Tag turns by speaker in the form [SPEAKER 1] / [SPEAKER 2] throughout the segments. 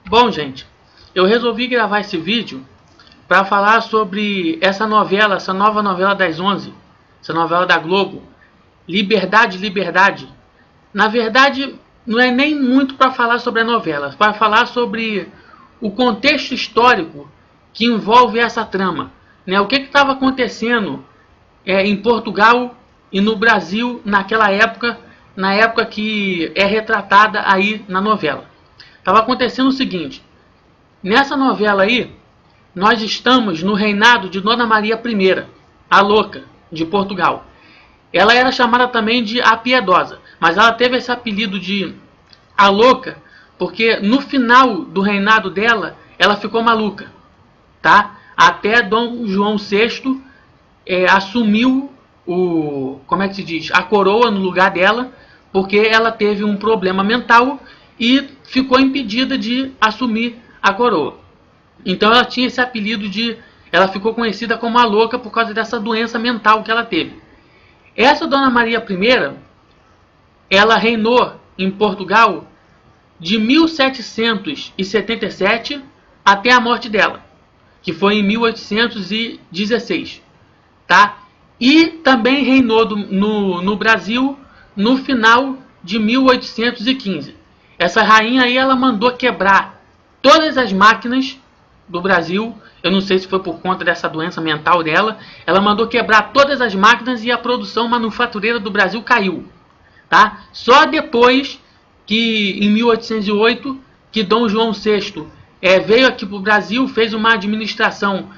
[SPEAKER 1] Bom, gente, eu resolvi gravar esse vídeo para falar sobre essa novela, essa nova novela das 11, essa novela da Globo, Liberdade, Liberdade. Na verdade, não é nem muito para falar sobre a novela, para falar sobre o contexto histórico que envolve essa trama, né? O que estava acontecendo em Portugal e no Brasil naquela época, na época que é retratada aí na novela. Estava acontecendo o seguinte: nessa novela aí, nós estamos no reinado de Dona Maria I, a Louca, de Portugal. Ela era chamada também de a Piedosa, mas ela teve esse apelido de a Louca porque no final do reinado dela, ela ficou maluca, tá? Até Dom João VI assumiu como é que se diz, a coroa no lugar dela, porque ela teve um problema mental e ficou impedida de assumir a coroa. Então ela tinha esse apelido ela ficou conhecida como a Louca por causa dessa doença mental que ela teve. Essa Dona Maria I, ela reinou em Portugal de 1777 até a morte dela, que foi em 1816, tá? E também reinou no Brasil no final de 1815. Essa rainha aí, ela mandou quebrar todas as máquinas do Brasil. Eu não sei se foi por conta dessa doença mental dela. Ela mandou quebrar todas as máquinas e a produção manufatureira do Brasil caiu, tá? Só depois que, em 1808, que Dom João VI veio aqui para o Brasil, fez uma administração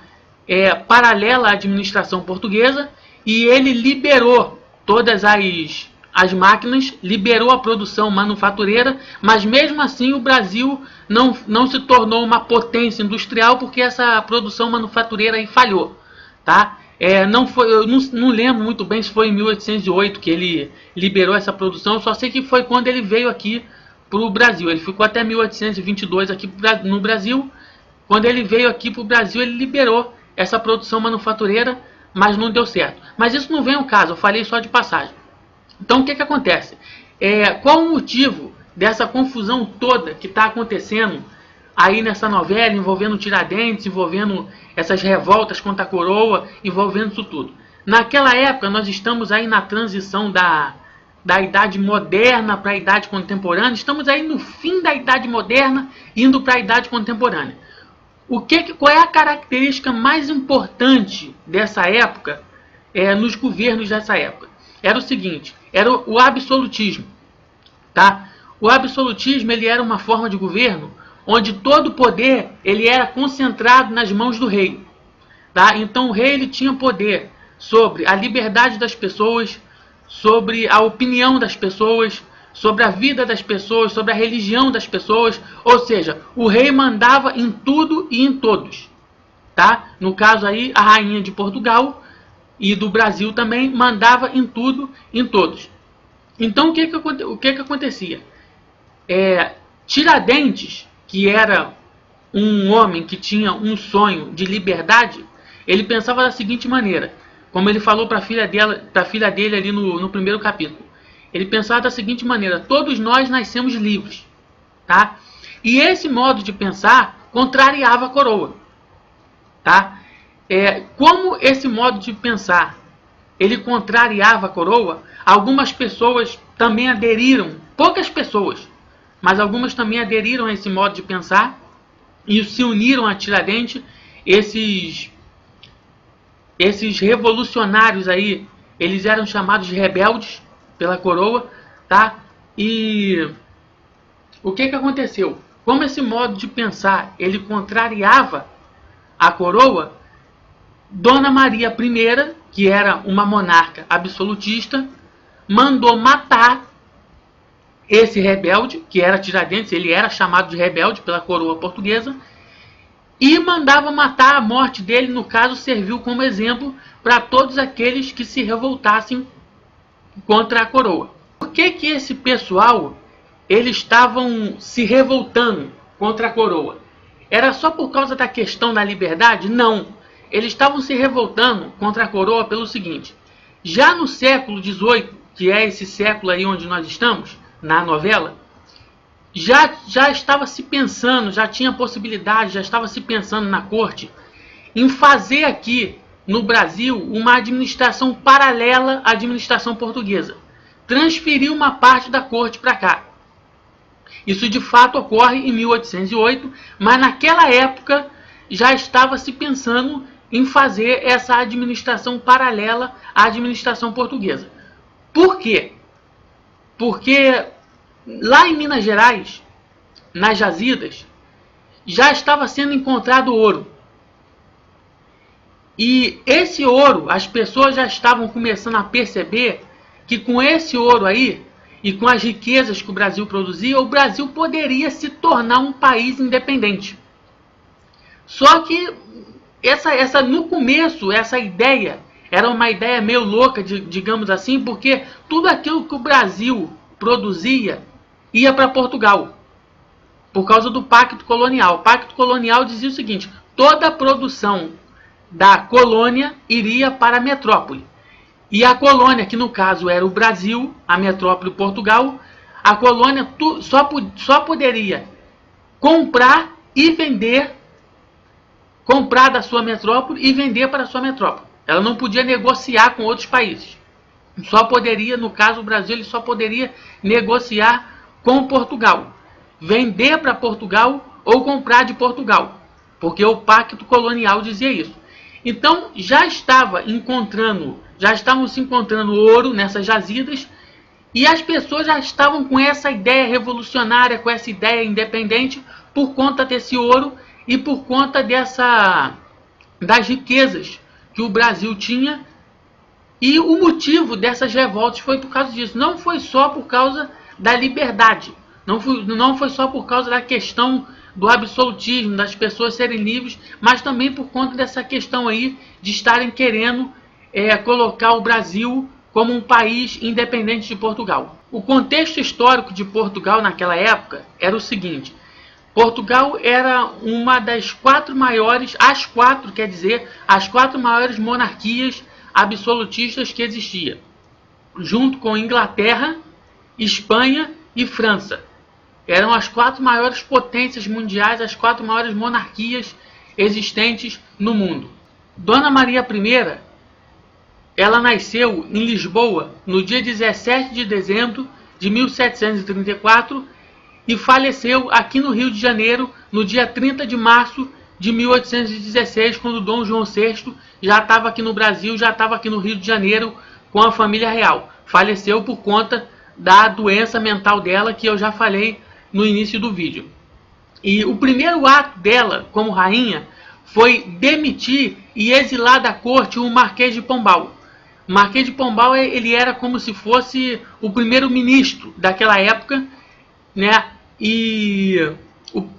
[SPEAKER 1] paralela à administração portuguesa, e ele liberou todas as máquinas, liberou a produção manufatureira, mas mesmo assim o Brasil não se tornou uma potência industrial porque essa produção manufatureira aí falhou, tá? Não foi, eu não lembro muito bem se foi em 1808 que ele liberou essa produção, só sei que foi quando ele veio aqui para o Brasil. Ele ficou até 1822 aqui no Brasil. Quando ele veio aqui para o Brasil, ele liberou essa produção manufatureira, mas não deu certo. Mas isso não vem ao caso, eu falei só de passagem. Então o que acontece? Qual o motivo dessa confusão toda que está acontecendo aí nessa novela, envolvendo Tiradentes, envolvendo essas revoltas contra a coroa, envolvendo isso tudo? Naquela época, nós estamos aí na transição da Idade Moderna para a Idade Contemporânea. Estamos aí no fim da Idade Moderna, indo para a Idade Contemporânea. Qual é a característica mais importante dessa época, nos governos dessa época? Era o seguinte: era o absolutismo, tá? O absolutismo, ele era uma forma de governo onde todo o poder ele era concentrado nas mãos do rei, tá? Então o rei ele tinha poder sobre a liberdade das pessoas, sobre a opinião das pessoas, sobre a vida das pessoas, sobre a religião das pessoas. Ou seja, o rei mandava em tudo e em todos, tá? No caso aí, a rainha de Portugal e do Brasil também mandava em tudo e em todos. Então o que acontecia? Tiradentes, que era um homem que tinha um sonho de liberdade, ele pensava da seguinte maneira, como ele falou para a filha dele ali no primeiro capítulo. Ele pensava da seguinte maneira: todos nós nascemos livres, tá? E esse modo de pensar contrariava a coroa, tá? Como esse modo de pensar ele contrariava a coroa, algumas pessoas também aderiram, poucas pessoas, mas algumas também aderiram a esse modo de pensar e se uniram a Tiradentes. Esses revolucionários aí, eles eram chamados de rebeldes pela coroa, tá? E o que aconteceu? Como esse modo de pensar ele contrariava a coroa, Dona Maria I, que era uma monarca absolutista, mandou matar esse rebelde, que era Tiradentes. Ele era chamado de rebelde pela coroa portuguesa, e mandava matar. A morte dele, no caso, serviu como exemplo para todos aqueles que se revoltassem contra a coroa. Por que esse pessoal eles estavam se revoltando contra a coroa? Era só por causa da questão da liberdade? Não. Eles estavam se revoltando contra a coroa pelo seguinte: já no século XVIII, que é esse século aí onde nós estamos, na novela, já estava se pensando, já tinha possibilidade, já estava se pensando na corte em fazer aqui no Brasil uma administração paralela à administração portuguesa. Transferir uma parte da corte para cá. Isso de fato ocorre em 1808, mas naquela época já estava se pensando em fazer essa administração paralela à administração portuguesa. Por quê? Porque lá em Minas Gerais, nas jazidas, já estava sendo encontrado ouro. E esse ouro, as pessoas já estavam começando a perceber que com esse ouro aí, e com as riquezas que o Brasil produzia, o Brasil poderia se tornar um país independente. Só que no começo, essa ideia era uma ideia meio louca, digamos assim, porque tudo aquilo que o Brasil produzia ia para Portugal, por causa do Pacto Colonial. O Pacto Colonial dizia o seguinte: toda a produção da colônia iria para a metrópole. E a colônia, que no caso era o Brasil, a metrópole Portugal, a colônia só poderia comprar e vender, comprar da sua metrópole e vender para a sua metrópole. Ela não podia negociar com outros países. Só poderia, no caso o Brasil, ele só poderia negociar com Portugal. Vender para Portugal ou comprar de Portugal. Porque o Pacto Colonial dizia isso. Então já estavam se encontrando ouro nessas jazidas, e as pessoas já estavam com essa ideia revolucionária, com essa ideia independente, por conta desse ouro e por conta das riquezas que o Brasil tinha. E o motivo dessas revoltas foi por causa disso. Não foi só por causa da liberdade, não foi só por causa da questão do absolutismo, das pessoas serem livres, mas também por conta dessa questão aí de estarem querendo colocar o Brasil como um país independente de Portugal. O contexto histórico de Portugal naquela época era o seguinte: Portugal era uma das quatro maiores, as quatro maiores monarquias absolutistas que existia, junto com Inglaterra, Espanha e França. Eram as quatro maiores potências mundiais, as quatro maiores monarquias existentes no mundo. Dona Maria I, ela nasceu em Lisboa no dia 17 de dezembro de 1734 e faleceu aqui no Rio de Janeiro no dia 30 de março de 1816, quando Dom João VI já estava aqui no Brasil, já estava aqui no Rio de Janeiro com a família real. Faleceu por conta da doença mental dela, que eu já falei no início do vídeo. E o primeiro ato dela como rainha foi demitir e exilar da corte o Marquês de Pombal. O Marquês de Pombal, ele era como se fosse o primeiro-ministro daquela época, né? E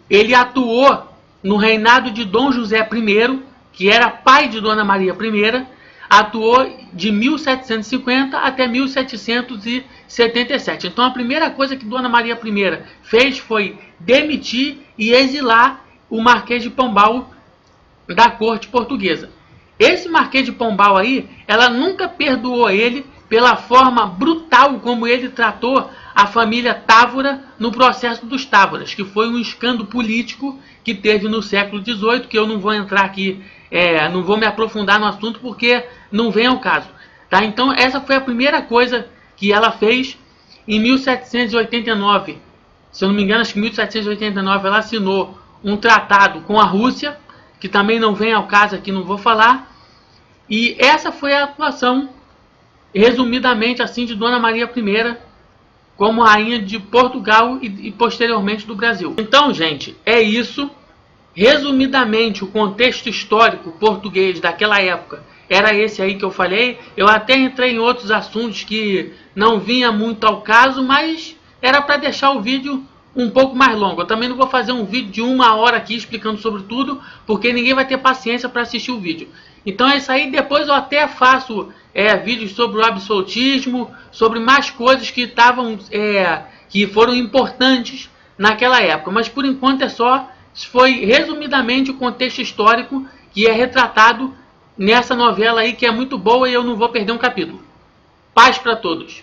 [SPEAKER 1] ele atuou no reinado de Dom José I, que era pai de Dona Maria I, atuou de 1750 até 1777. Então a primeira coisa que Dona Maria I fez foi demitir e exilar o Marquês de Pombal da corte portuguesa. Esse Marquês de Pombal aí, ela nunca perdoou ele pela forma brutal como ele tratou a família Távora no processo dos Távoras, que foi um escândalo político que teve no século XVIII, que eu não vou entrar aqui, não vou me aprofundar no assunto porque não vem ao caso. Tá? Então essa foi a primeira coisa que ela fez. Em 1789, se eu não me engano, acho que em 1789 ela assinou um tratado com a Rússia, que também não vem ao caso aqui, não vou falar. E essa foi a atuação, resumidamente assim, de Dona Maria I como rainha de Portugal e posteriormente do Brasil. Então, gente, é isso. Resumidamente, o contexto histórico português daquela época era esse aí que eu falei. Eu até entrei em outros assuntos que não vinha muito ao caso, mas era para deixar o vídeo um pouco mais longo. Eu também não vou fazer um vídeo de 1 hora aqui explicando sobre tudo, porque ninguém vai ter paciência para assistir o vídeo. Então é isso aí. Depois eu até faço vídeos sobre o absolutismo, sobre mais coisas que que foram importantes naquela época. Mas por enquanto foi resumidamente o contexto histórico que é retratado nessa novela aí, que é muito boa, e eu não vou perder um capítulo. Paz para todos.